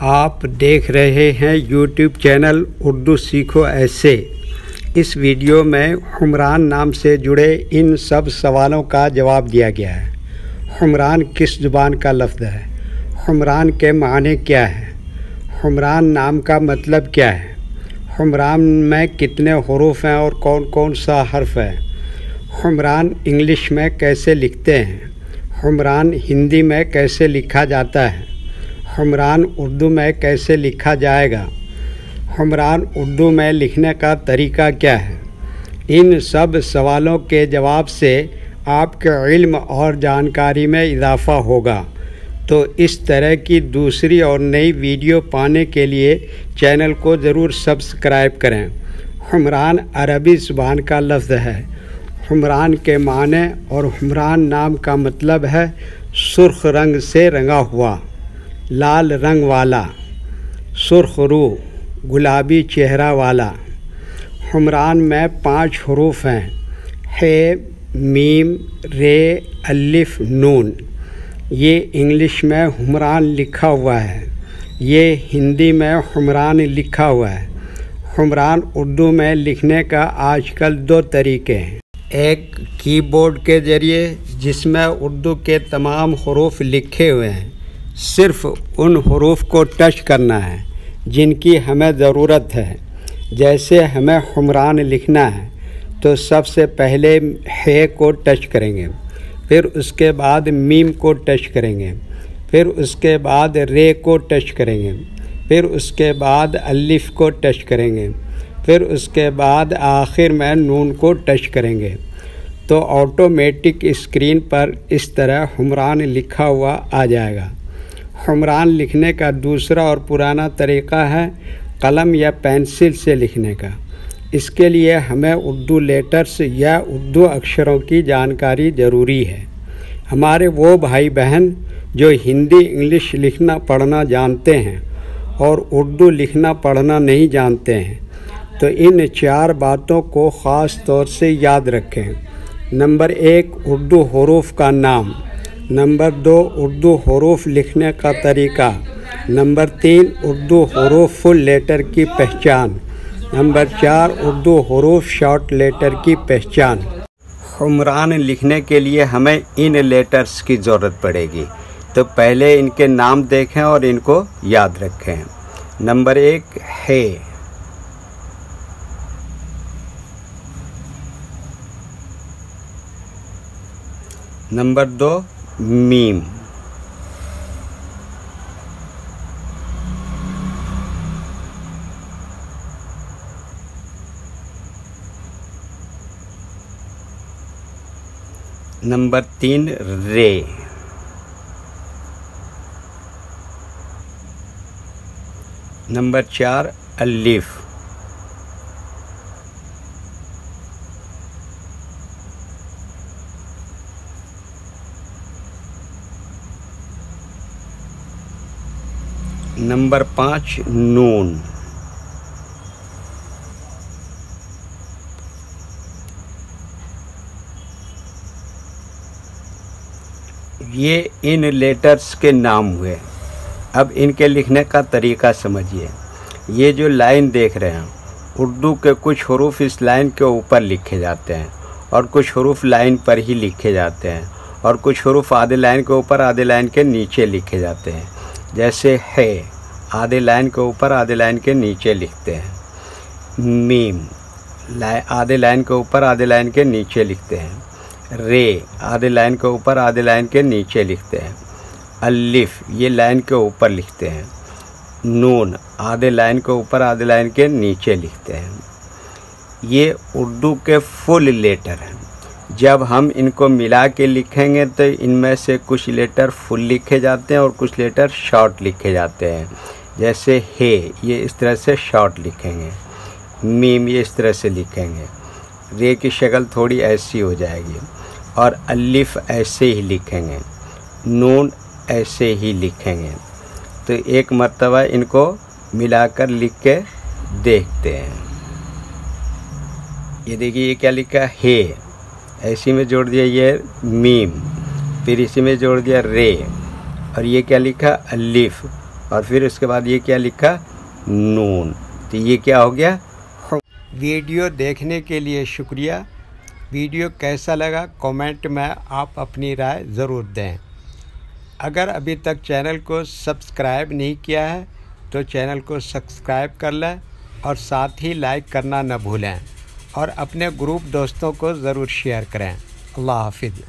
आप देख रहे हैं YouTube चैनल उर्दू सीखो ऐसे। इस वीडियो में हुमरान नाम से जुड़े इन सब सवालों का जवाब दिया गया है। हुमरान किस ज़ुबान का लफ्ज़ है? हुमरान के माने क्या है? हुमरान नाम का मतलब क्या है? हुमरान में कितने हुरूफ हैं और कौन कौन सा हर्फ है? हुमरान इंग्लिश में कैसे लिखते हैं? हुमरान हिंदी में कैसे लिखा जाता है? हुमरान उर्दू में कैसे लिखा जाएगा? हुमरान उर्दू में लिखने का तरीका क्या है? इन सब सवालों के जवाब से आपके इल्म और जानकारी में इजाफ़ा होगा। तो इस तरह की दूसरी और नई वीडियो पाने के लिए चैनल को ज़रूर सब्सक्राइब करें। हुमरान अरबी ज़ुबान का लफ्ज़ है। हुमरान के माने और हुमरान नाम का मतलब है सुर्ख रंग से रंगा हुआ, लाल रंग वाला, सुर्ख रूह, गुलाबी चेहरा वाला। हुमरान में 5 हरूफ हैं, हे, मीम, रे, अलिफ, नून। ये इंग्लिश में हुमरान लिखा हुआ है, ये हिंदी में हुमरान लिखा हुआ है। हुमरान उर्दू में लिखने का आजकल 2 तरीके हैं। एक कीबोर्ड के ज़रिए जिसमें उर्दू के तमाम हरूफ लिखे हुए हैं, सिर्फ़ उन हरूफ को टच करना है जिनकी हमें ज़रूरत है। जैसे हमें हुमरान लिखना है तो सबसे पहले हे को टच करेंगे, फिर उसके बाद मीम को टच करेंगे, फिर उसके बाद रे को टच करेंगे, फिर उसके बाद अलिफ को टच करेंगे, फिर उसके बाद आखिर में नून को टच करेंगे। तो ऑटोमेटिक स्क्रीन पर इस तरह हुमरान लिखा हुआ आ जाएगा। हुमरान लिखने का दूसरा और पुराना तरीका है कलम या पेंसिल से लिखने का। इसके लिए हमें उर्दू लेटर्स या उर्दू अक्षरों की जानकारी ज़रूरी है। हमारे वो भाई बहन जो हिंदी इंग्लिश लिखना पढ़ना जानते हैं और उर्दू लिखना पढ़ना नहीं जानते हैं, तो इन 4 बातों को ख़ास तौर से याद रखें। नंबर 1, उर्दू हरूफ का नाम। नंबर 2, उर्दू हरूफ लिखने का तरीका। नंबर 3, उर्दू हरूफ फुल लेटर की पहचान। नंबर 4, उर्दू हरूफ शॉर्ट लेटर की पहचान। हुमरान लिखने के लिए हमें इन लेटर्स की ज़रूरत पड़ेगी, तो पहले इनके नाम देखें और इनको याद रखें। नंबर 1, हे। नंबर 2, मीम। नंबर 3, रे। नंबर 4, अलिफ। नंबर 5, नून। ये इन लेटर्स के नाम हुए। अब इनके लिखने का तरीका समझिए। ये जो लाइन देख रहे हैं, उर्दू के कुछ हरूफ इस लाइन के ऊपर लिखे जाते हैं और कुछ हरूफ लाइन पर ही लिखे जाते हैं और कुछ हरूफ आधे लाइन के ऊपर आधे लाइन के नीचे लिखे जाते हैं। जैसे है, आधे लाइन के ऊपर आधे लाइन के नीचे लिखते हैं। मीम, आधे लाइन के ऊपर आधे लाइन के नीचे लिखते हैं। रे, आधे लाइन के ऊपर आधे लाइन के नीचे लिखते हैं। अलिफ, ये लाइन के ऊपर लिखते हैं। नून, आधे लाइन के ऊपर आधे लाइन के नीचे लिखते हैं। ये उर्दू के फुल लेटर हैं। जब हम इनको मिला के लिखेंगे तो इनमें से कुछ लेटर फुल लिखे जाते हैं और कुछ लेटर शॉर्ट लिखे जाते हैं। जैसे हे, ये इस तरह से शॉर्ट लिखेंगे। मीम, ये इस तरह से लिखेंगे। रे की शक्ल थोड़ी ऐसी हो जाएगी और अलिफ ऐसे ही लिखेंगे। नून ऐसे ही लिखेंगे। तो एक मर्तबा इनको मिलाकर लिख के देखते हैं। ये देखिए, ये क्या लिखा? हे। ऐसी में जोड़ दिया ये मीम, फिर इसी में जोड़ दिया रे, और ये क्या लिखा? अलिफ, और फिर उसके बाद ये क्या लिखा, नून। तो ये क्या हो गया। वीडियो देखने के लिए शुक्रिया। वीडियो कैसा लगा कमेंट में आप अपनी राय ज़रूर दें। अगर अभी तक चैनल को सब्सक्राइब नहीं किया है तो चैनल को सब्सक्राइब कर लें और साथ ही लाइक करना न भूलें और अपने ग्रुप दोस्तों को ज़रूर शेयर करें। अल्लाह हाफिज़।